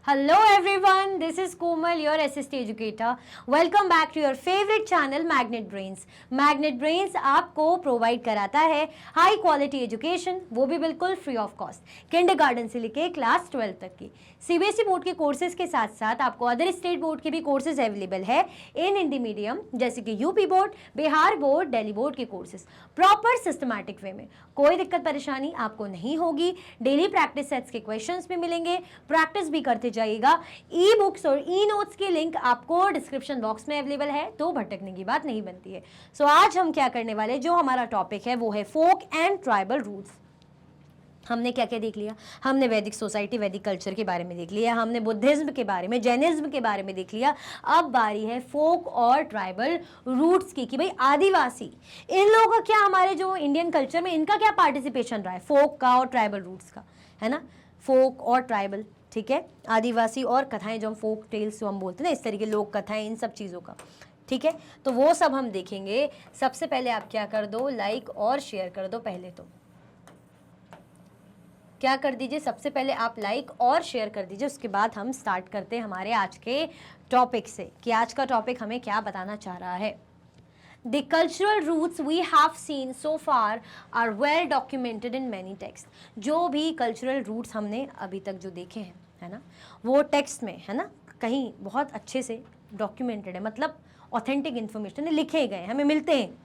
Hello everyone, this is Komal, your SST educator. Welcome back to your favorite channel Magnet Brains. Magnet Brains आपको provide कराता है high quality education, वो भी बिल्कुल free of cost, kindergarten से लेके class 12 तक की। सीबीएसई बोर्ड के कोर्सेज के साथ साथ आपको अदर स्टेट बोर्ड के भी कोर्सेज अवेलेबल है इन हिंदी मीडियम, जैसे कि UP board, Bihar board, Delhi board के कोर्सेज प्रॉपर सिस्टमैटिक वे में। कोई दिक्कत परेशानी आपको नहीं होगी। डेली प्रैक्टिस सेट्स के क्वेश्चंस भी मिलेंगे, प्रैक्टिस भी करते जाइएगा। ई बुक्स और ई नोट्स की लिंक आपको डिस्क्रिप्शन बॉक्स में अवेलेबल है, तो भटकने की बात नहीं बनती है। सो आज हम क्या करने वाले, जो हमारा टॉपिक है वो है फोक एंड ट्राइबल रूट्स। हमने क्या क्या देख लिया? हमने वैदिक सोसाइटी, वैदिक कल्चर के बारे में देख लिया, हमने बुद्धिज्म के बारे में, जैनिज्म के बारे में देख लिया। अब बारी है फोक और ट्राइबल रूट्स की, कि भाई आदिवासी, इन लोगों का क्या, हमारे जो इंडियन कल्चर में इनका क्या पार्टिसिपेशन रहा है, फोक का और ट्राइबल रूट्स का, है ना। फोक और ट्राइबल, ठीक है, आदिवासी और कथाएं, जो हम फोक टेल्स जो हम बोलते हैं ना, इस तरीके लोक कथाएं, इन सब चीज़ों का, ठीक है। तो वो सब हम देखेंगे। सबसे पहले आप क्या कर दो, लाइक और शेयर कर दो। पहले तो क्या कर दीजिए, सबसे पहले आप लाइक और शेयर कर दीजिए। उसके बाद हम स्टार्ट करते हैं हमारे आज के टॉपिक से, कि आज का टॉपिक हमें क्या बताना चाह रहा है। The cultural roots we have seen so far are well documented in many texts. जो भी cultural roots हमने अभी तक जो देखे हैं, है ना, वो टेक्स्ट में, है ना, कहीं बहुत अच्छे से डॉक्यूमेंटेड है, मतलब ऑथेंटिक इन्फॉर्मेशन लिखे गए, हमें मिलते हैं।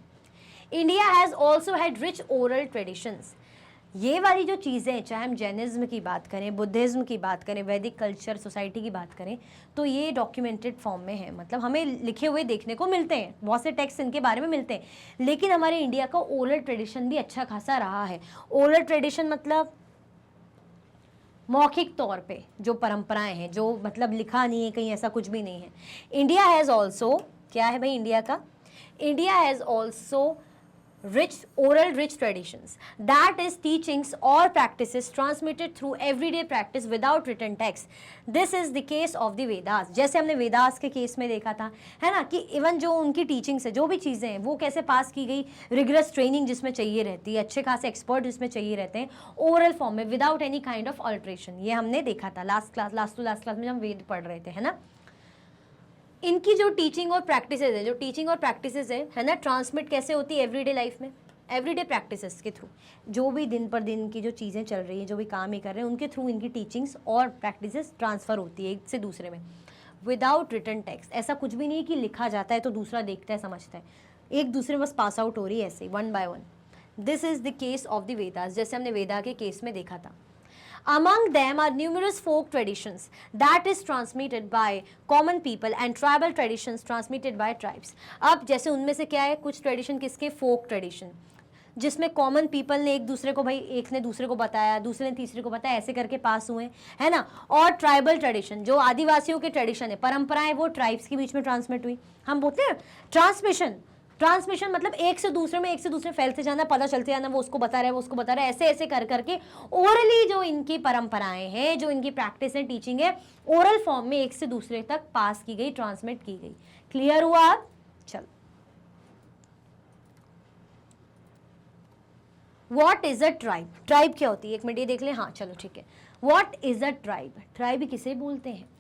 India has also had rich oral traditions. ये वाली जो चीज़ें, चाहे हम जैनिज्म की बात करें, बुद्धिज्म की बात करें, वैदिक कल्चर सोसाइटी की बात करें, तो ये डॉक्यूमेंटेड फॉर्म में है, मतलब हमें लिखे हुए देखने को मिलते हैं, बहुत से टेक्स्ट इनके बारे में मिलते हैं। लेकिन हमारे इंडिया का ओरल ट्रेडिशन भी अच्छा खासा रहा है। ओरल ट्रेडिशन मतलब मौखिक तौर पे जो परंपराएं हैं, जो मतलब लिखा नहीं है कहीं, ऐसा कुछ भी नहीं है। इंडिया हैज़ ऑल्सो, क्या है भाई इंडिया का, India has also rich oral rich traditions, that is teachings or practices transmitted through everyday practice without written text. This is the case of the Vedas. जैसे हमने वेदास के केस में देखा था, है ना, कि इवन जो उनकी टीचिंग्स है, जो भी चीज़ें हैं, वो कैसे पास की गई, रिगरस ट्रेनिंग जिसमें चाहिए रहती है, अच्छे खासे एक्सपर्ट जिसमें चाहिए रहते हैं, ओरल फॉर्म में without any kind of alteration. ये हमने देखा था लास्ट क्लास में जब हम वेद पढ़ रहे थे, है ना। इनकी जो टीचिंग और प्रैक्टिसेस है, जो टीचिंग और प्रैक्टिसेस है ना, ट्रांसमिट कैसे होती है एवरीडे लाइफ में, एवरीडे प्रैक्टिसेस के थ्रू, जो भी दिन पर दिन की जो चीज़ें चल रही हैं, जो भी काम ये कर रहे हैं, उनके थ्रू इनकी टीचिंग्स और प्रैक्टिसेस ट्रांसफ़र होती है एक से दूसरे में, विदाउट रिटन टेक्स्ट। ऐसा कुछ भी नहीं कि लिखा जाता है तो दूसरा देखता है, समझता है, एक दूसरे में बस पास आउट हो रही है ऐसे one by one. This is the case of the Vedas, जैसे हमने वेदा के केस में देखा था। Among them are numerous folk traditions that is transmitted by common people and tribal traditions transmitted by tribes. अब जैसे उनमें से क्या है, कुछ ट्रेडिशन किसके, फोक ट्रेडिशन, जिसमें कॉमन पीपल ने एक दूसरे को, भाई एक ने दूसरे को बताया, दूसरे ने तीसरे को बताया, ऐसे करके पास हुए, है ना। और ट्राइबल ट्रेडिशन, जो आदिवासियों के ट्रेडिशन है, परंपराएं, वो ट्राइब्स के बीच में ट्रांसमिट हुई। हम बोलते हैं ट्रांसमिशन, ट्रांसमिशन मतलब एक से दूसरे फैलते जाना, पता चलते जाना, वो उसको बता रहा है, वो उसको बता रहा है, ऐसे ऐसे कर करके ओरली जो इनकी परंपराएं हैं, जो इनकी प्रैक्टिस है, टीचिंग है, ओरल फॉर्म में एक से दूसरे तक पास की गई, ट्रांसमिट की गई। क्लियर हुआ आप? चलो, what is a tribe, tribe क्या होती है, एक मिनट ये देख लें। हाँ चलो ठीक है, what is a tribe, tribe किसे बोलते हैं।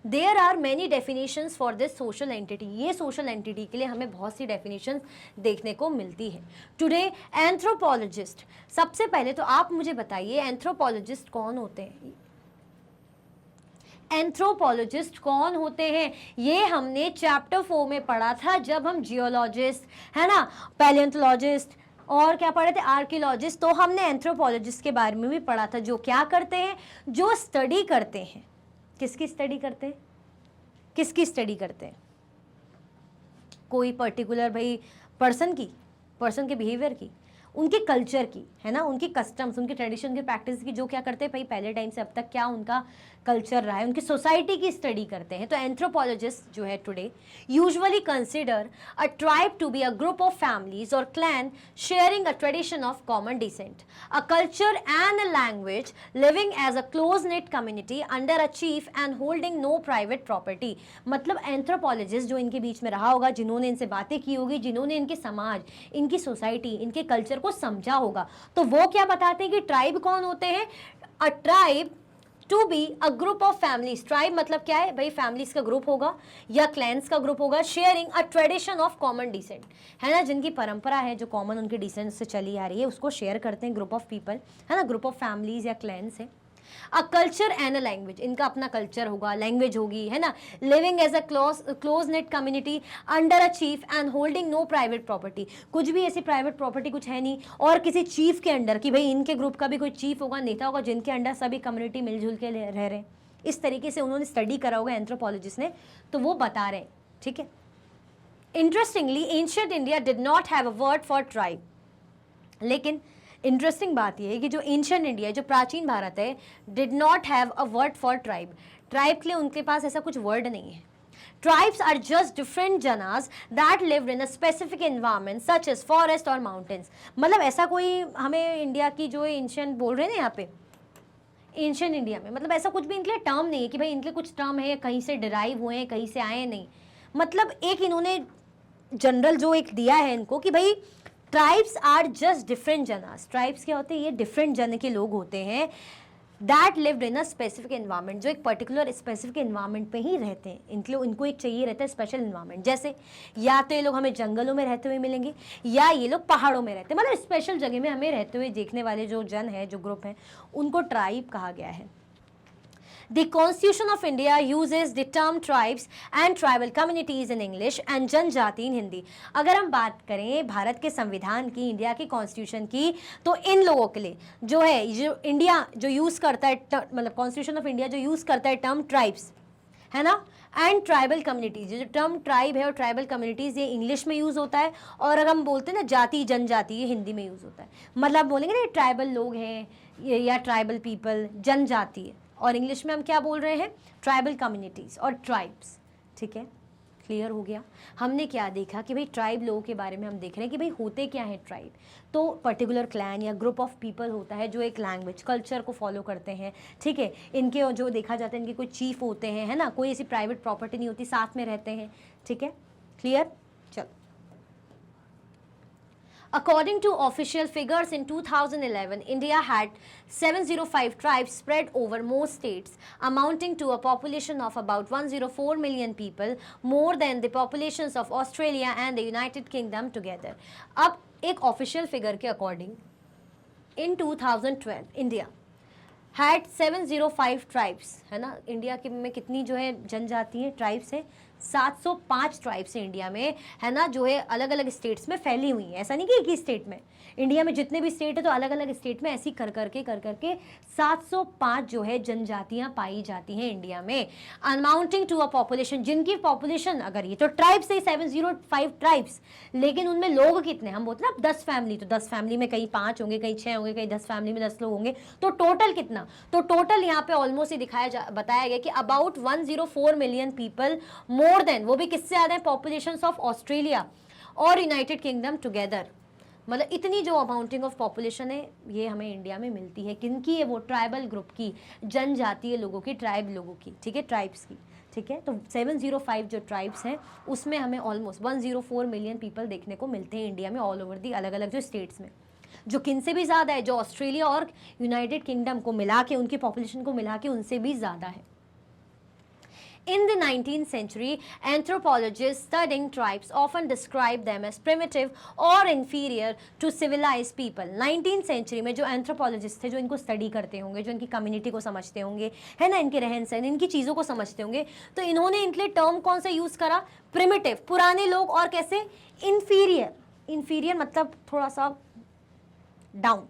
There are many definitions for this social entity. ये social entity के लिए हमें बहुत सी definitions देखने को मिलती है। Today anthropologist, सबसे पहले तो आप मुझे बताइए anthropologist कौन होते हैं। एंथ्रोपोलॉजिस्ट कौन होते हैं, ये हमने चैप्टर 4 में पढ़ा था, जब हम जियोलॉजिस्ट, है ना, पैलियोंटोलॉजिस्ट और क्या पढ़े थे, आर्कियोलॉजिस्ट। तो हमने एंथ्रोपोलॉजिस्ट के बारे में भी पढ़ा था, जो क्या करते हैं, जो स्टडी करते हैं, किसकी स्टडी करते हैं, किसकी स्टडी करते हैं, कोई पर्टिकुलर भाई पर्सन के बिहेवियर की, उनके कल्चर की, है ना, उनकी कस्टम्स, उनके ट्रेडिशन, उनके प्रैक्टिस की, जो क्या करते हैं भाई पहले टाइम से अब तक क्या उनका कल्चर रहा है, उनकी सोसाइटी की स्टडी करते हैं। तो एंथ्रोपोलॉजिस्ट जो है today usually consider a tribe to be a group of families और clan sharing a tradition of common descent, a culture and a language, living as a close net community under a chief and holding no private property. मतलब anthropologist जो इनके बीच में रहा होगा, जिन्होंने इनसे बातें की होगी, जिन्होंने इनके समाज, इनकी सोसाइटी, इनके कल्चर को समझा होगा, तो वो क्या बताते हैं कि ट्राइब कौन होते हैं। A tribe to be a group of families, tribe मतलब क्या है भाई, फैमिलीज का ग्रुप होगा या क्लैंस का ग्रुप होगा, sharing a tradition of common descent, है ना, जिनकी परंपरा है जो कॉमन उनके डिसेंट से चली आ रही है उसको शेयर करते हैं, ग्रुप ऑफ पीपल, है ना, ग्रुप ऑफ फैमिलीज या क्लैंस है। A culture and a language, इनका अपना कल्चर होगा, लैंग्वेज होगी, है ना, living as a close net community under a chief and holding no private property, कुछ भी ऐसी प्राइवेट प्रॉपर्टी कुछ है नहीं, और किसी चीफ के अंडर, कि भाई इनके ग्रुप का भी कोई चीफ होगा, नेता होगा, जिनके अंडर सभी कम्युनिटी मिलजुल के रह रहे हैं। इस तरीके से उन्होंने स्टडी करा होगा एंथ्रोपोलॉजिस्ट ने, तो वो बता रहे हैं, ठीक है। Interestingly ancient India did not have a word for tribe, लेकिन इंटरेस्टिंग बात यह है कि जो एंशिएंट इंडिया, जो प्राचीन भारत है, did not have a word for tribe, tribe के लिए उनके पास ऐसा कुछ वर्ड नहीं है। Tribes are just different janas that lived in a specific environment such as forest or mountains। मतलब ऐसा कोई हमें इंडिया की जो एंशिएंट बोल रहे हैं ना यहाँ पे एंशिएंट इंडिया में, मतलब ऐसा कुछ भी इनके लिए टर्म नहीं है कि भाई इनके कुछ टर्म है कहीं से डिराइव हुए हैं कहीं से आए हैं, नहीं, मतलब एक इन्होंने जनरल जो एक दिया है इनको कि भाई ट्राइब्स आर जस्ट डिफरेंट जनास, ट्राइब्स क्या होते हैं, ये डिफरेंट जन के लोग होते हैं, that lived in a specific environment, जो एक पर्टिकुलर स्पेसिफिक एनवायरमेंट पे ही रहते हैं, इनको एक चाहिए रहता है स्पेशल एनवायरमेंट, जैसे या तो ये लोग हमें जंगलों में रहते हुए मिलेंगे या ये लोग पहाड़ों में रहते हैं, मतलब स्पेशल जगह में हमें रहते हुए देखने वाले जो जन है, जो ग्रुप है, उनको ट्राइब कहा गया है। The Constitution of India uses the term tribes and tribal communities in English and जनजाति in Hindi। अगर हम बात करें भारत के संविधान की, इंडिया की कॉन्स्टिट्यूशन की, तो इन लोगों के लिए जो है, जो इंडिया जो यूज़ करता है, मतलब कॉन्स्टिट्यूशन ऑफ इंडिया जो यूज़ करता है टर्म ट्राइब्स, है ना, एंड ट्राइबल कम्युनिटीज़, जो टर्म ट्राइब है और ट्राइबल कम्युनिटीज़ ये इंग्लिश में यूज़ होता है, और अगर हम बोलते हैं ना जाति जनजाति, ये हिंदी में यूज़ होता है, मतलब बोलेंगे ना ट्राइबल लोग हैं या ट्राइबल पीपल, जनजाति है, और इंग्लिश में हम क्या बोल रहे हैं, ट्राइबल कम्युनिटीज़ और ट्राइब्स, ठीक है, क्लियर हो गया। हमने क्या देखा कि भाई ट्राइब लोगों के बारे में हम देख रहे हैं कि भाई होते क्या है ट्राइब, तो पर्टिकुलर क्लैन या ग्रुप ऑफ पीपल होता है जो एक लैंग्वेज कल्चर को फॉलो करते हैं, ठीक है, इनके जो देखा जाता है इनके कोई चीफ होते हैं, है ना, कोई ऐसी प्राइवेट प्रॉपर्टी नहीं होती, साथ में रहते हैं, ठीक है, क्लियर। चलो, according to official figures in 2011, India had 705 tribes spread over most states, amounting to a population of about 104 million people, more than the populations of Australia and the United Kingdom together। अब एक official figure के according in 2012 India had 705 tribes, है ना, India के में कितनी जो है जनजाति है, ट्राइब्स है, 705 ट्राइब्स हैं इंडिया में, है ना, जो है अलग अलग स्टेट्स में फैली हुई हैं, ऐसा नहीं कि एक ही स्टेट में, इंडिया में जितने भी स्टेट है तो अलग अलग स्टेट में ऐसी कर करके 705 जो है जनजातियां पाई जाती हैं इंडिया में, अमाउंटिंग टू अ पॉपुलेशन, जिनकी पॉपुलेशन, अगर ये तो ट्राइब्स है 705 ट्राइब्स, लेकिन उनमें लोग कितने, हम बोलते हैं ना 10 फैमिली, तो 10 फैमिली में कहीं 5 होंगे, कहीं 6 होंगे, कहीं 10 फैमिली में 10 लोग होंगे, तो टोटल कितना, तो टोटल यहाँ पे ऑलमोस्ट ये बताया गया कि about 104 million people, more than, वो भी किससे ज़्यादा है, पॉपुलेशन ऑफ ऑस्ट्रेलिया और यूनाइटेड किंगडम टुगेदर, मतलब इतनी जो अमाउंटिंग ऑफ पॉपुलेशन है ये हमें इंडिया में मिलती है, किनकी है, वो ट्राइबल ग्रुप की, जनजातीय लोगों की, ट्राइब लोगों की, ठीक है, ट्राइब्स की, ठीक है। तो 705 जो ट्राइब्स हैं उसमें हमें ऑलमोस्ट 104 मिलियन पीपल देखने को मिलते हैं इंडिया में, ऑल ओवर दी अलग अलग जो स्टेट्स में, जो किन से भी ज़्यादा है, जो ऑस्ट्रेलिया और यूनाइटेड किंगडम को मिला के, उनकी पॉपुलेशन को मिला के उनसे भी ज़्यादा है। In the 19th century, anthropologists studying tribes often describe them as primitive or inferior to civilized people। 19th century में जो anthropologists थे, जो इनको study करते होंगे, जो इनकी community को समझते होंगे, है ना, इनके रहन सहन, इनकी चीज़ों को समझते होंगे, तो इन्होंने इनके लिए term कौन सा यूज़ करा, primitive, पुराने लोग, और कैसे, inferior, inferior मतलब थोड़ा सा डाउन,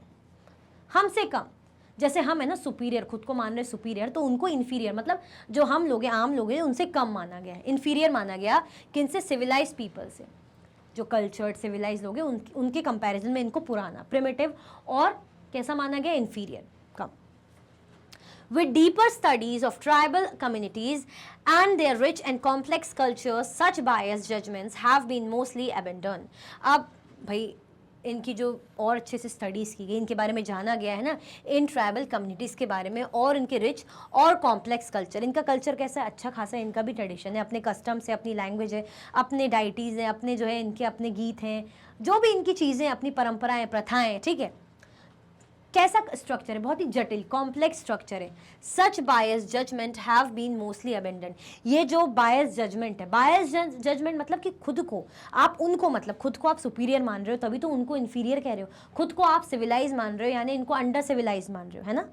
हमसे कम, जैसे हम है ना सुपीरियर, खुद को मान रहे सुपीरियर, तो उनको इन्फीरियर, मतलब जो हम लोग हैं, आम लोग हैं, उनसे कम माना गया है, इन्फीरियर माना गया, किनसे, सिविलाइज पीपल से, जो कल्चर्ड सिविलाइज लोग हैं उनके कंपैरिजन में इनको पुराना, प्रिमिटिव, और कैसा माना गया, inferior, come. With deeper studies of tribal communities and their rich and complex cultures, such biased judgments have been mostly abandoned। अब भाई इनकी जो और अच्छे से स्टडीज़ की गई, इनके बारे में जाना गया है ना, इन ट्राइबल कम्युनिटीज़ के बारे में, और इनके रिच और कॉम्प्लेक्स कल्चर, इनका कल्चर कैसा है, अच्छा खासा, इनका भी ट्रेडिशन है, अपने कस्टम्स है, अपनी लैंग्वेज है, अपने डाइटीज़ हैं, अपने जो है इनके अपने गीत हैं, जो भी इनकी चीज़ें, अपनी परंपराएं, प्रथाएं, ठीक है, कैसा स्ट्रक्चर है, बहुत ही जटिल कॉम्प्लेक्स स्ट्रक्चर है। Such bias judgement have been mostly abandon. ये जो बायस जजमेंट है, बायस जजमेंट मतलब कि खुद को आप उनको, मतलब खुद को आप सुपीरियर मान रहे हो तभी तो उनको इन्फीरियर कह रहे हो, खुद को आप सिविलाइज मान रहे हो यानी इनको अंडर सिविलाइज मान रहे हो, है ना।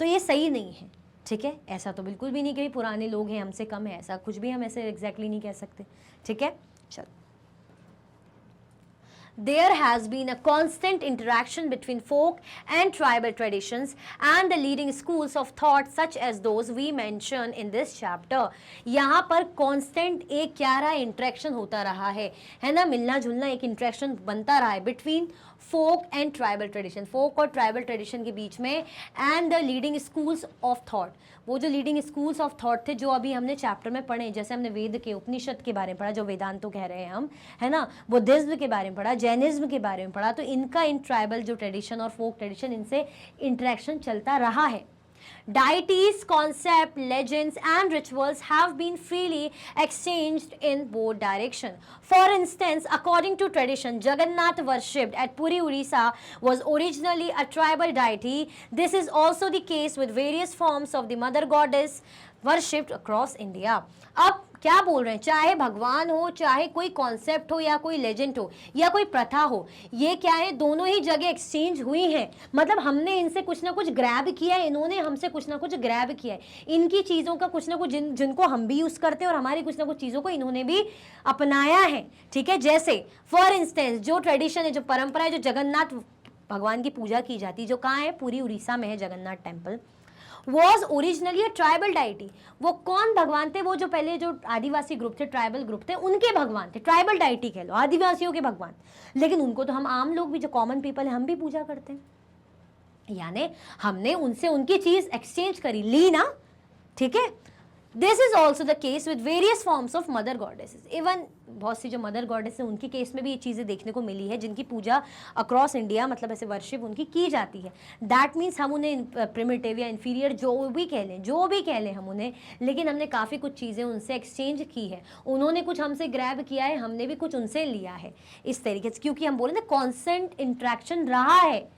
तो ये सही नहीं है, ठीक है। ऐसा तो बिल्कुल भी नहीं कि पुराने लोग हैं हमसे कम है, ऐसा कुछ भी हम ऐसे एग्जैक्टली नहीं कह सकते, ठीक है। चलो, there has been a constant interaction between folk and tribal traditions and the leading schools of thought such as those we mention in this chapter। यहाँ पर constant एक क्या रहा, इंट्रैक्शन होता रहा है ना, मिलना जुलना एक इंट्रैक्शन बनता रहा है between folk and tribal tradition, folk और ट्राइबल ट्रेडिशन के बीच में, and the leading schools of thought. वो जो लीडिंग स्कूल्स ऑफ थॉट थे जो अभी हमने चैप्टर में पढ़े, जैसे हमने वेद के उपनिषद के बारे में पढ़ा जो वेदांतो कह रहे हैं हम, है ना, बुद्धिज्म के बारे में पढ़ा, जैनिज्म के बारे में पढ़ा, तो इनका इन ट्राइबल जो ट्रेडिशन और फोक ट्रेडिशन इनसे इंटरेक्शन चलता रहा है। Deities, concept, legends and rituals have been freely exchanged in both directions. For instance, according to tradition, Jagannath worshipped at Puri, Orissa was originally a tribal deity. This is also the case with various forms of the mother goddess worshipped across India. अब क्या बोल रहे हैं, चाहे भगवान हो, चाहे कोई कॉन्सेप्ट हो या कोई लेजेंड हो या कोई प्रथा हो, ये क्या है, दोनों ही जगह एक्सचेंज हुई हैं। मतलब हमने इनसे कुछ ना कुछ ग्रैब किया है, इन्होंने हमसे कुछ ना कुछ ग्रैब किया है, इनकी चीज़ों का कुछ ना कुछ जिनको हम भी यूज़ करते हैं और हमारी कुछ ना कुछ चीज़ों को इन्होंने भी अपनाया है, ठीक है। जैसे फॉर इंस्टेंस जो ट्रेडिशन है, जो परंपरा है, जो जगन्नाथ भगवान की पूजा की जाती है, जो कहाँ है, पूरी उड़ीसा में है Jagannath temple, was originally a tribal deity. वो कौन भगवान थे, वो जो पहले जो आदिवासी ग्रुप थे, ट्राइबल ग्रुप थे, उनके भगवान थे, ट्राइबल डाइटी कह लो, आदिवासियों के भगवान। लेकिन उनको तो हम आम लोग भी, जो कॉमन पीपल है, हम भी पूजा करते हैं, यानी हमने उनसे उनकी चीज एक्सचेंज करी, ली ना, ठीक है। This is also the case with various forms of mother goddesses. Even बहुत सी जो मदर गॉडेस है उनके केस में भी ये चीज़ें देखने को मिली है, जिनकी पूजा अक्रॉस इंडिया, मतलब ऐसे वर्शिप उनकी की जाती है। दैट मीन्स हम उन्हें प्रिमिटिव या इन्फीरियर जो भी कह लें हम उन्हें, लेकिन हमने काफ़ी कुछ चीज़ें उनसे एक्सचेंज की है, उन्होंने कुछ हमसे ग्रैब किया है, हमने भी कुछ उनसे लिया है, इस तरीके से, क्योंकि हम बोले ना कॉन्स्टेंट इंट्रैक्शन रहा है,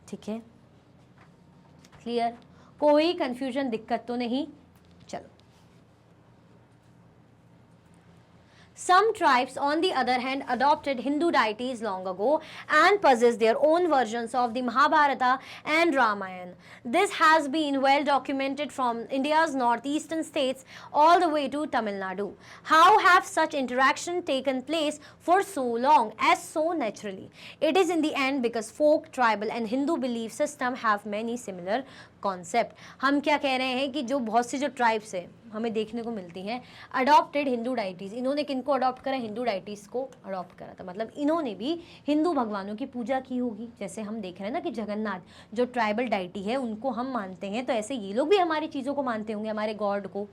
ठीक है। क्लियर, कोई कंफ्यूजन, दिक्कत तो नहीं। चलो, some tribes on the other hand adopted Hindu deities long ago and possessed their own versions of the Mahabharata and Ramayana. This has been well documented from India's northeastern states all the way to Tamil Nadu. How have such interaction taken place for so long as so naturally? It is in the end because folk, tribal and Hindu belief system have many similar concept. हम क्या कह रहे हैं कि जो बहुत सी जो tribes है हमें देखने को मिलती हैं, अडॉप्टेड हिंदू डाइटीज, इन्होंने किनको अडॉप्ट करा, हिंदू डाइटीज को अडॉप्ट करा था, मतलब इन्होंने भी हिंदू भगवानों की पूजा की होगी। जैसे हम देख रहे हैं ना कि जगन्नाथ जो ट्राइबल डाइटी है उनको हम मानते हैं, तो ऐसे ये लोग भी हमारी चीज़ों को मानते होंगे, हमारे गॉड को।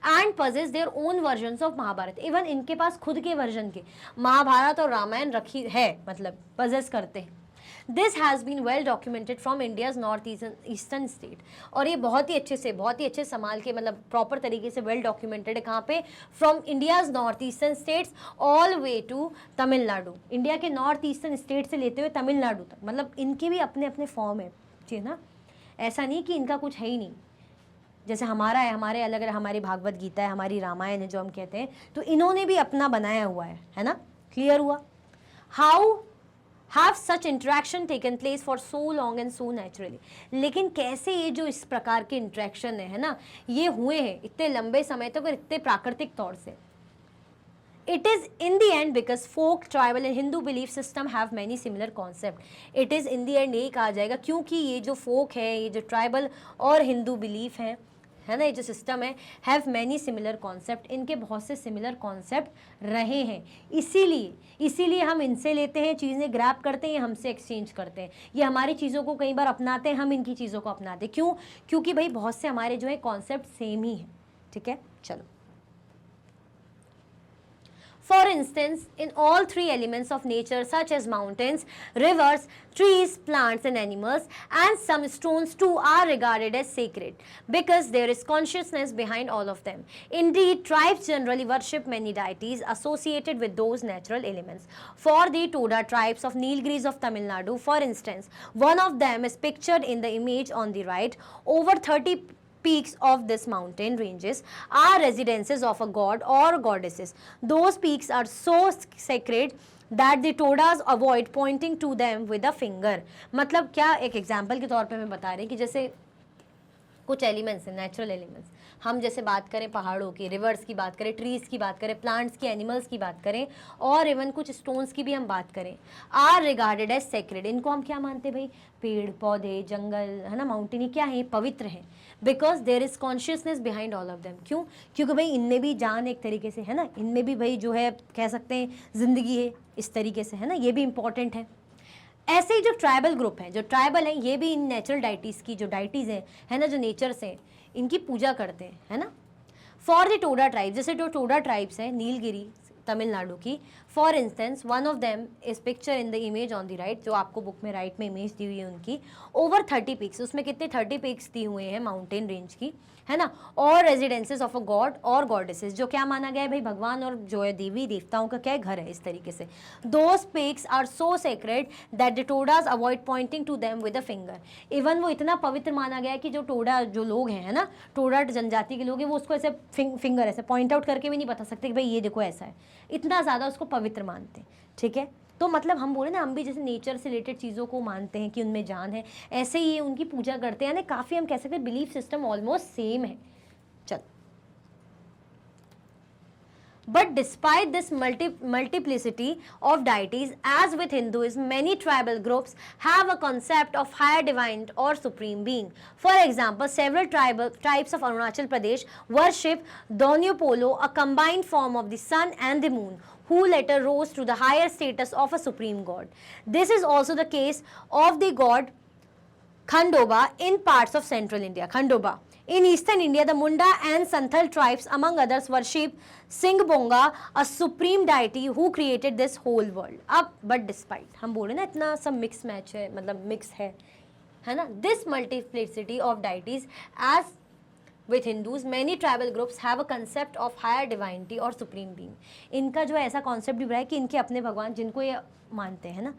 And possess their own versions of Mahabharata, even इनके पास खुद के वर्जन के महाभारत और रामायण रखी है, मतलब पजेस करते हैं। This has been well documented from India's north eastern state, और ये बहुत ही अच्छे संभाल के, मतलब प्रॉपर तरीके से वेल डॉक्यूमेंटेड है, कहाँ पे, from India's north eastern states all way to Tamil Nadu, India के नॉर्थ ईस्टर्न स्टेट से लेते हुए तमिलनाडु तक, मतलब इनके भी अपने अपने फॉर्म है, ठीक है ना। ऐसा नहीं कि इनका कुछ है ही नहीं, जैसे हमारा है, हमारे अलग अलग, हमारी भागवत गीता है, हमारी रामायण है जो हम कहते हैं, तो इन्होंने भी अपना बनाया हुआ है ना। क्लियर हुआ। How have such interaction taken place for so long and so naturally? लेकिन कैसे ये जो इस प्रकार के इंट्रैक्शन है ना, ये हुए हैं इतने लंबे समय तक और इतने प्राकृतिक तौर से। It is in the end because folk, tribal and Hindu belief system have many similar concept. It is in the end यही कहा जाएगा, क्योंकि ये जो folk है, ये जो ट्राइबल और हिंदू बिलीफ है ना, ये जो सिस्टम है, हैव मैनी सिमिलर कॉन्सेप्ट, इनके बहुत से सिमिलर कॉन्सेप्ट रहे हैं, इसीलिए हम इनसे लेते हैं, चीज़ें ग्रैब करते हैं, हमसे एक्सचेंज करते हैं, ये हमारी चीज़ों को कई बार अपनाते हैं, हम इनकी चीज़ों को अपनाते हैं। क्यों? क्योंकि भाई बहुत से हमारे जो है कॉन्सेप्ट सेम ही है, ठीक है। चलो, For instance, in all three elements of nature such as mountains, rivers, trees, plants and animals, and some stones too are regarded as sacred because there is consciousness behind all of them. Indeed, tribes generally worship many deities associated with those natural elements. For the Toda tribes of Nilgiris of Tamil Nadu, for instance, one of them is pictured in the image on the right. Over 30 peaks of this mountain ranges are residences of a god or goddesses. Those peaks are so sacred that the Todas avoid pointing to them with a finger. मतलब क्या, एक example के तौर पे मैं बता रही कि जैसे कुछ एलिमेंट्स हैं, नेचुरल एलिमेंट्स, हम जैसे बात करें पहाड़ों की, रिवर्स की बात करें, ट्रीज की बात करें, प्लांट्स की, एनिमल्स की बात करें, और इवन कुछ स्टोन्स की भी हम बात करें, आर रिगार्डेड एज सेक्रेड. इनको हम क्या मानते हैं भाई? पेड़ पौधे, जंगल, है ना, माउंटेन, क्या है? पवित्र है. Because there is consciousness behind all of them. क्यों? क्योंकि भाई इनमें भी जान एक तरीके से है ना, इनमें भी भाई जो है कह सकते हैं जिंदगी है इस तरीके से, है ना, ये भी इंपॉर्टेंट है. ऐसे ही जो ट्राइबल ग्रुप है, जो ट्राइबल है, ये भी इन नेचुरल डाइटीज़ की जो डाइटीज़ हैं, है ना, जो नेचर से इनकी पूजा करते हैं, है ना. फॉर द टोडा ट्राइब, जैसे जो टोडा ट्राइब्स हैं नीलगिरी तमिलनाडु की, for instance one of them is picture in the image on the right, जो आपको बुक में राइट में इमेज दी हुई है उनकी. ओवर 30 पीक्स, उसमें कितने 30 पीक्स दी हुए हैं माउंटेन रेंज की, है ना, और रेजिडेंसेस ऑफ अ गॉड और गॉडेसेस, जो क्या माना गया है भाई? भगवान और जो है देवी देवताओं का क्या है? घर है इस तरीके से. Those peaks are so sacred that the Todas avoid pointing to them with a finger. Even वो इतना पवित्र माना गया है कि जो टोडा जो लोग हैं, है ना, टोडा जनजाति के लोग हैं, वो उसको ऐसे फिंगर ऐसे पॉइंट आउट करके भी नहीं बता सकते कि भाई ये देखो ऐसा है. इतना ज़्यादा उसको पवित्र मानते हैं. ठीक है, तो मतलब हम बोले ना, हम भी जैसे नेचर से रिलेटेड चीज़ों को मानते हैं कि उनमें जान है, ऐसे ही ये उनकी पूजा करते हैं. यानी काफ़ी हम कह सकते हैं बिलीफ सिस्टम ऑलमोस्ट सेम है. चल, but despite this multiplicity of deities, as with Hinduism, many tribal groups have a concept of higher divine or supreme being. For example, several tribes of Arunachal Pradesh worship Donyu-Polo, a combined form of the sun and the moon, who later rose to the higher status of a supreme god. This is also the case of the god Khandoba in parts of central India. Khandoba. In eastern India, the Munda and Santhal tribes, among others, worship Singbonga, a supreme deity who created this whole world. अब but despite, हम बोले ना इतना सब mix match है, मतलब mix है ना. This multiplicity of deities, as with Hindus, many tribal groups have a concept of higher divinity or supreme being. इनका जो है ऐसा कॉन्सेप्ट भी रहा है कि इनके अपने भगवान, जिनको ये मानते हैं ना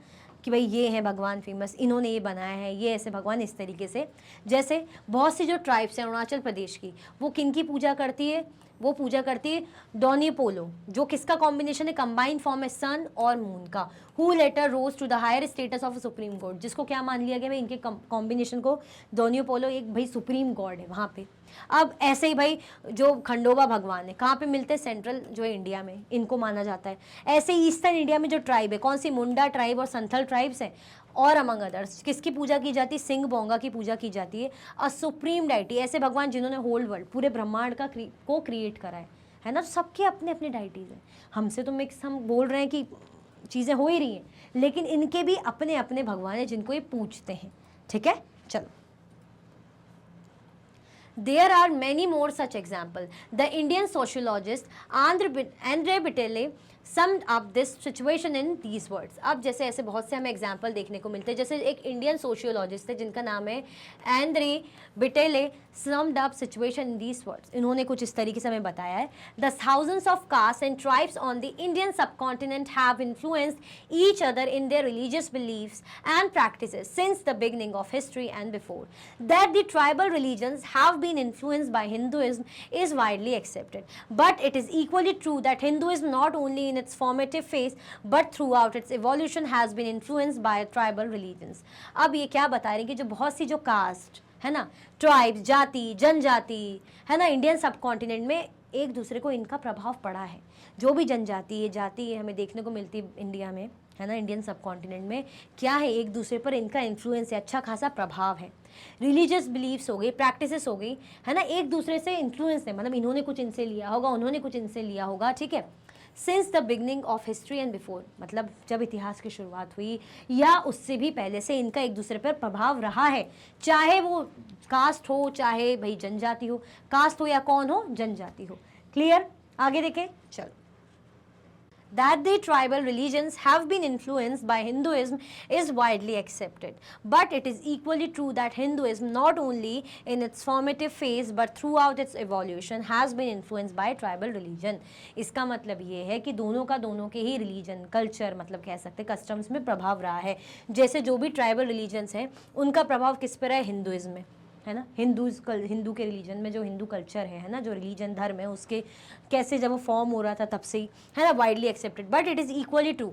कि भाई ये है भगवान फेमस, इन्होंने ये बनाया है, ये ऐसे भगवान इस तरीके से. जैसे बहुत सी जो ट्राइब्स हैं अरुणाचल प्रदेश की, वो किन की पूजा करती है? वो पूजा करती है डोन्यूपोलो, जो किसका कॉम्बिनेशन है? कंबाइंड फॉर्म है सन और मून का. Who later rose to the higher status of supreme god, जिसको क्या मान लिया गया भाई? इनके कॉम्बिनेशन को डोन्यूपोलो एक भाई सुप्रीम गॉड है वहाँ पे. अब ऐसे ही भाई जो खंडोबा भगवान है, कहाँ पे मिलते हैं? सेंट्रल जो है इंडिया में इनको माना जाता है. ऐसे ही ईस्टर्न इंडिया में जो ट्राइब है, कौन सी? मुंडा ट्राइब और संथल ट्राइब्स हैं, और अमंग अदर्स किसकी पूजा की जाती है? सिंह बोंगा की पूजा की जाती है. अ सुप्रीम डाइटी, ऐसे भगवान जिन्होंने होल वर्ल्ड, पूरे ब्रह्मांड का को क्रिएट करा है ना. सबके अपने अपने डाइटीज़ हैं. हमसे तो मिक्स, हम बोल रहे हैं कि चीज़ें हो ही रही हैं, लेकिन इनके भी अपने अपने भगवान हैं जिनको ये पूजते हैं. ठीक है, चलो. There are many more such examples. The Indian sociologist Andre Bitele summed up this situation in these words. अब जैसे ऐसे बहुत से हमें एग्जाम्पल देखने को मिलते हैं. जैसे एक इंडियन सोशियोलॉजिस्ट है जिनका नाम है Andre बिटेले, summed up situation in these words. इन्होंने कुछ इस तरीके से हमें बताया है. The thousands of castes and tribes on the Indian subcontinent have influenced each other in their religious beliefs and practices since the beginning of history and before. That the tribal religions have been influenced by Hinduism is widely accepted. But it is equally true that Hinduism, not only in its formative phase but throughout its evolution, has been influenced by tribal religions. अब ये क्या बता रहे हैं कि जो बहुत सी जो कास्ट है ना, ट्राइब्स, जाति, जनजाति है ना, इंडियन सब कॉन्टिनेंट में एक दूसरे को इनका प्रभाव पड़ा है. जो भी जनजाति है, जाति है, हमें देखने को मिलती है इंडिया में, है ना, इंडियन सब कॉन्टिनेंट में, क्या है? एक दूसरे पर इनका इन्फ्लुएंस है, अच्छा खासा प्रभाव है. रिलीजियस बिलीव्स हो गई, प्रैक्टिसेस हो गई, है ना, एक दूसरे से इन्फ्लुएंस है, मतलब इन्होंने कुछ इनसे लिया होगा, उन्होंने कुछ इनसे लिया होगा. ठीक है. Since the beginning of history and before, मतलब जब इतिहास की शुरुआत हुई या उससे भी पहले से इनका एक दूसरे पर प्रभाव रहा है. चाहे वो कास्ट हो, चाहे भाई जनजाति हो, कास्ट हो या कौन हो, जनजाति हो. क्लियर? आगे देखें, चलो. that the tribal religions have been influenced by Hinduism is widely accepted. But it is equally true that Hinduism, not only in its formative phase but throughout its evolution, has been influenced by tribal religion. इसका मतलब ये है कि दोनों का दोनों के ही religion, culture, मतलब कह सकते हैं कस्टम्स में प्रभाव रहा है. जैसे जो भी ट्राइबल रिलीजन्स हैं उनका प्रभाव किस पर है? हिंदुइज्म में, है ना. हिंदू के रिलीजन में जो हिंदू कल्चर है ना, जो रिलीजन धर्म है, उसके कैसे जब वो फॉर्म हो रहा था तब से ही, है ना, widely accepted. But it is equally true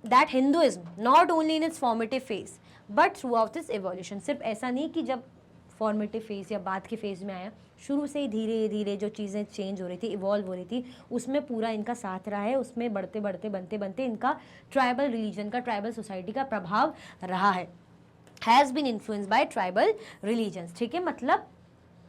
that Hinduism not only in its formative phase but through out it's evolution. सिर्फ ऐसा नहीं कि जब फॉर्मेटिव फेज या बाद के फेज में आया, शुरू से ही धीरे धीरे जो चीज़ें चेंज हो रही थी, इवॉल्व हो रही थी, उसमें पूरा इनका साथ रहा है. उसमें बढ़ते बढ़ते बनते बनते इनका ट्राइबल रिलीजन का, ट्राइबल सोसाइटी का प्रभाव रहा है. Has been influenced by tribal religions. ठीक है, मतलब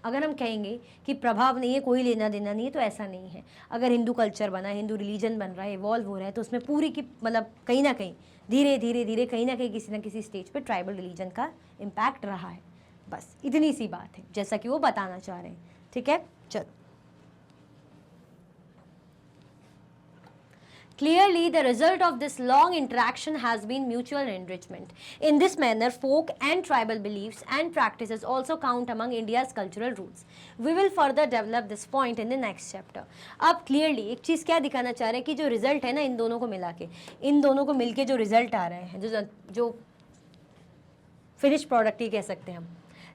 अगर हम कहेंगे कि प्रभाव नहीं है, कोई लेना देना नहीं है, तो ऐसा नहीं है. अगर हिंदू कल्चर बना, हिंदू रिलीजन बन रहा है, इवॉल्व हो रहा है, तो उसमें पूरी की मतलब कहीं ना कहीं धीरे धीरे धीरे कहीं ना कहीं किसी ना किसी स्टेज पे ट्राइबल रिलीजन का इम्पैक्ट रहा है. बस इतनी सी बात है, जैसा कि वो बताना चाह रहे हैं. ठीक है, चलो. Clearly, the result of this long interaction has been mutual enrichment. In this manner, folk and tribal beliefs and practices also count among India's cultural roots. We will further develop this point in the next chapter. अब clearly एक चीज़ क्या दिखाना चाह रहे हैं कि जो result है ना, इन दोनों को मिला के, इन दोनों को मिलके जो result आ रहे हैं, जो finished product ही कह सकते हैं हम.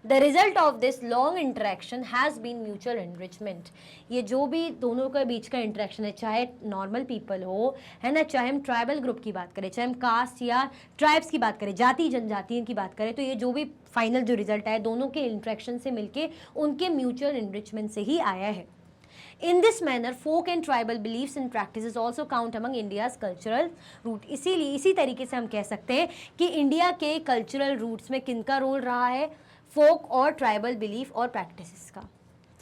The result of this long interaction has been mutual enrichment. ये जो भी दोनों के बीच का इंटरेक्शन है, चाहे नॉर्मल पीपल हो, है ना, चाहे हम ट्राइबल ग्रुप की बात करें, चाहे हम कास्ट या ट्राइब्स की बात करें, जाति जनजातियों की बात करें, तो ये जो भी फाइनल जो रिजल्ट आया दोनों के इंटरेक्शन से मिलके उनके म्यूचुअल एनरिचमेंट से ही आया है. In this manner, folk and tribal beliefs and practices also count among India's cultural root. इसीलिए इसी तरीके से हम कह सकते हैं कि इंडिया के कल्चरल रूट्स में किनका रोल रहा है? फोक और ट्राइबल बिलीफ और प्रैक्टिसेस का.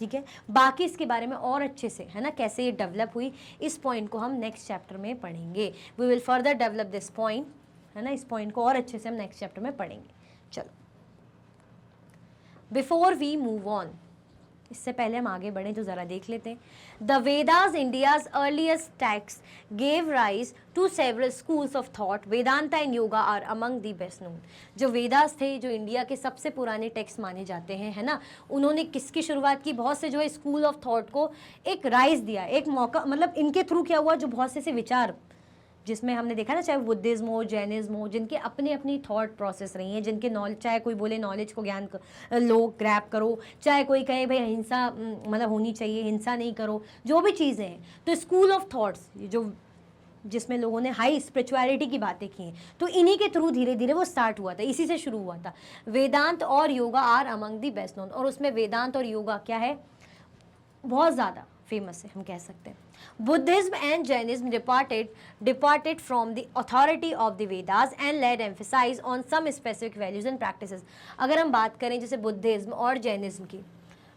ठीक है, बाकी इसके बारे में और अच्छे से, है ना, कैसे ये डेवलप हुई, इस पॉइंट को हम नेक्स्ट चैप्टर में पढ़ेंगे. We will further develop this point, है ना, इस पॉइंट को और अच्छे से हम नेक्स्ट चैप्टर में पढ़ेंगे. चलो, बिफोर वी मूव ऑन, इससे पहले हम आगे बढ़ें तो ज़रा देख लेते हैं. The Vedas, India's earliest text, gave rise to several schools of thought. Vedanta and yoga are among the best known. जो वेदास थे, जो इंडिया के सबसे पुराने टेक्स्ट माने जाते हैं, है ना, उन्होंने किसकी शुरुआत की? बहुत से जो है स्कूल ऑफ थॉट को एक राइज दिया, एक मौका, मतलब इनके थ्रू क्या हुआ, जो बहुत से विचार, जिसमें हमने देखा ना, चाहे बुद्धिज्म हो, जैनिज्म हो, जिनके अपनी अपनी थॉट प्रोसेस रही हैं, जिनके नॉलेज, चाहे कोई बोले नॉलेज को ज्ञान लो, ग्रैब करो, चाहे कोई कहे भाई हिंसा मतलब होनी चाहिए, हिंसा नहीं करो, जो भी चीज़ें हैं. तो स्कूल ऑफ थॉट्स जो जिसमें लोगों ने हाई स्पिरिचुअलिटी की बातें की हैं, तो इन्हीं के थ्रू धीरे धीरे वो स्टार्ट हुआ था, इसी से शुरू हुआ था. वेदांत और yoga are among the best known. और उसमें वेदांत और योगा क्या है? बहुत ज़्यादा फेमस है, हम कह सकते हैं. Buddhism and Jainism departed from the authority of the Vedas and laid emphasis on some specific values and practices. अगर हम बात करें जैसे बुद्धिज्म और जैनिज्म की,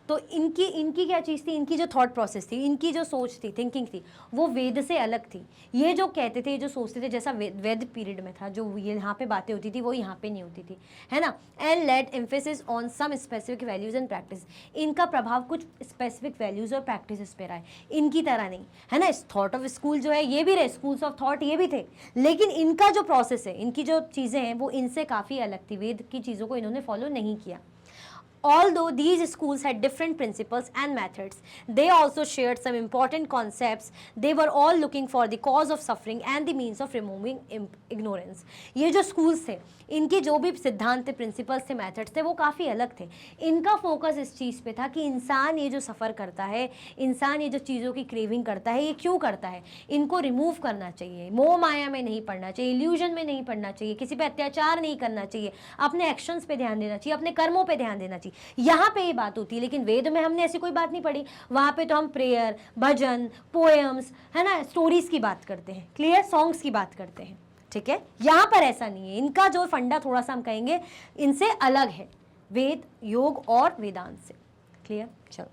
तो इनकी क्या चीज़ थी? इनकी जो थॉट प्रोसेस थी, इनकी जो सोच थी, थिंकिंग थी, वो वेद से अलग थी. ये जो कहते थे, जो सोचते थे, जैसा वेद पीरियड में था, जो ये यहाँ पे बातें होती थी वो यहाँ पे नहीं होती थी, है ना. And laid emphasis on some specific values and practice. इनका प्रभाव कुछ स्पेसिफिक वैल्यूज़ और प्रैक्टिस पे रहा है, इनकी तरह नहीं, है ना. थॉट ऑफ स्कूल जो है ये भी रहे, स्कूल्स ऑफ थॉट ये भी थे, लेकिन इनका जो प्रोसेस है, इनकी जो चीज़ें हैं वो इनसे काफ़ी अलग थी. वेद की चीज़ों को इन्होंने फॉलो नहीं किया. Although these schools had different principles and methods, they also shared some important concepts. They were all looking for the cause of suffering and the means of removing ignorance. ये जो schools थे, इनके जो भी सिद्धांत थे, प्रिंसिपल्स थे, methods थे, वो काफ़ी अलग थे. इनका फोकस इस चीज़ पे था कि इंसान ये जो सफ़र करता है, इंसान ये जो चीज़ों की क्रेविंग करता है, ये क्यों करता है, इनको रिमूव करना चाहिए. मोह माया में नहीं पड़ना चाहिए, इल्यूजन में नहीं पड़ना चाहिए, किसी पे अत्याचार नहीं करना चाहिए, अपने एक्शंस पे ध्यान देना चाहिए, अपने कर्मों पे ध्यान देना चाहिए. यहाँ पे ये बात होती है. लेकिन वेद में हमने ऐसी कोई बात नहीं पढ़ी. वहाँ पे तो हम प्रेयर, भजन, पोएम्स, है ना, स्टोरीज की बात करते हैं, क्लियर, सॉन्ग्स की बात करते हैं. ठीक है, यहाँ पर ऐसा नहीं है. इनका जो फंडा थोड़ा सा हम कहेंगे इनसे अलग है, वेद, योग और वेदांत से. क्लियर, चलो.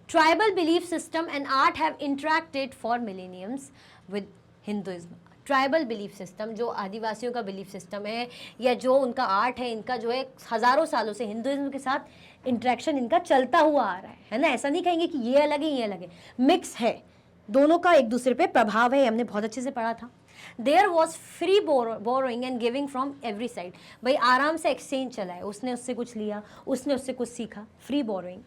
Tribal belief system and art have interacted for millenniums with Hinduism. Tribal belief system, जो आदिवासियों का बिलीफ सिस्टम है या जो उनका आर्ट है, इनका जो है हज़ारों सालों से हिंदुइज्म के साथ इंटरेक्शन इनका चलता हुआ आ रहा है ना. ऐसा नहीं कहेंगे कि ये अलग है, ये अलग है, मिक्स है. दोनों का एक दूसरे पे प्रभाव है, हमने बहुत अच्छे से पढ़ा था। There was free borrowing and giving from every side, भाई आराम से एक्सचेंज चला है, उसने उससे कुछ लिया, उसने उससे कुछ सीखा, free borrowing.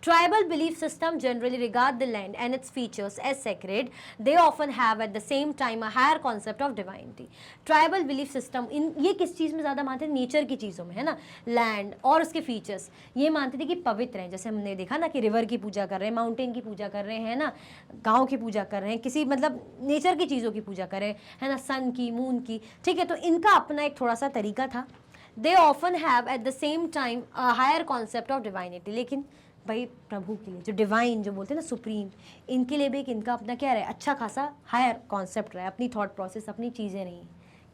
Tribal belief system generally regard the land and its features as sacred. They often have at the same time a higher concept of divinity. Tribal belief system इन ये किस चीज़ में ज़्यादा मानते थे? नेचर की चीज़ों में, है ना, लैंड और उसके फीचर्स, ये मानते थे कि पवित्र हैं। जैसे हमने देखा ना कि रिवर की पूजा कर रहे हैं, माउंटेन की पूजा कर रहे हैं ना, गाँव की पूजा कर रहे हैं, किसी मतलब नेचर की चीज़ों की पूजा कर रहे हैं, है ना, सन की, मून की, ठीक है। तो इनका अपना एक थोड़ा सा तरीका था। They often have at the same time a higher concept of divinity. लेकिन भाई प्रभु के लिए जो डिवाइन जो बोलते हैं ना, सुप्रीम, इनके लिए भी एक इनका अपना क्या रहा है, अच्छा खासा हायर कॉन्सेप्ट रहा है, अपनी थॉट प्रोसेस, अपनी चीज़ें नहीं।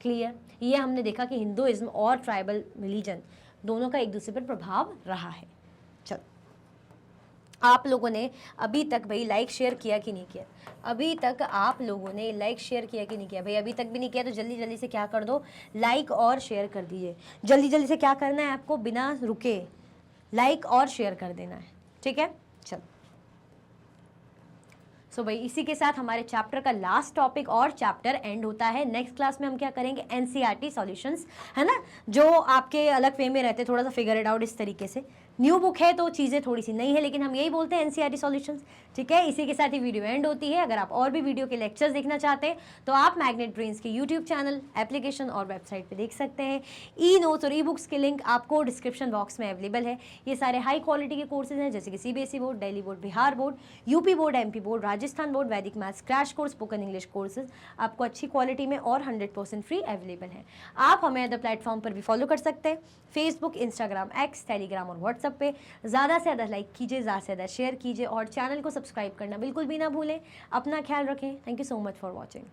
क्लियर? ये हमने देखा कि हिंदुइज्म और ट्राइबल रिलीजन दोनों का एक दूसरे पर प्रभाव रहा है। चलो, आप लोगों ने अभी तक भाई लाइक शेयर किया कि नहीं किया? अभी तक आप लोगों ने लाइक शेयर किया कि नहीं किया? भाई अभी तक भी नहीं किया तो जल्दी जल्दी से क्या कर दो, लाइक और शेयर कर दीजिए। जल्दी जल्दी से क्या करना है आपको, बिना रुके लाइक और शेयर कर देना है, ठीक है। चलो, सो भाई इसी के साथ हमारे चैप्टर का लास्ट टॉपिक और चैप्टर एंड होता है। नेक्स्ट क्लास में हम क्या करेंगे, एनसीईआरटी सॉल्यूशंस, है ना, जो आपके अलग वे में रहते, थोड़ा सा फिगर इट आउट इस तरीके से। न्यू बुक है तो चीज़ें थोड़ी सी नई है, लेकिन हम यही बोलते हैं एनसीईआरटी सॉल्यूशंस, ठीक है। इसी के साथ ही वीडियो एंड होती है। अगर आप और भी वीडियो के लेक्चर्स देखना चाहते हैं तो आप मैग्नेट ब्रेन्स के यूट्यूब चैनल, एप्लीकेशन और वेबसाइट पे देख सकते हैं। ई नोट्स और ई बुक्स के लिंक आपको डिस्क्रिप्शन बॉक्स में अवेलेबल है। ये सारे हाई क्वालिटी के कोर्सेज हैं, जैसे कि CBSE board, Delhi board, Bihar board, UP board, MP board, Rajasthan board, वैदिक maths crash course, spoken English courses आपको अच्छी क्वालिटी में और 100% फ्री अवेलेबल है। आप हमें अदर प्लेटफॉर्म पर भी फॉलो कर सकते हैं, फेसबुक, इंस्टाग्राम, एक्स, टेलीग्राम और व्हाट्सएप पे। ज़्यादा से ज़्यादा लाइक कीजिए, ज़्यादा से ज़्यादा शेयर कीजिए और चैनल को सब्सक्राइब करना बिल्कुल भी ना भूलें। अपना ख्याल रखें। Thank you so much for watching.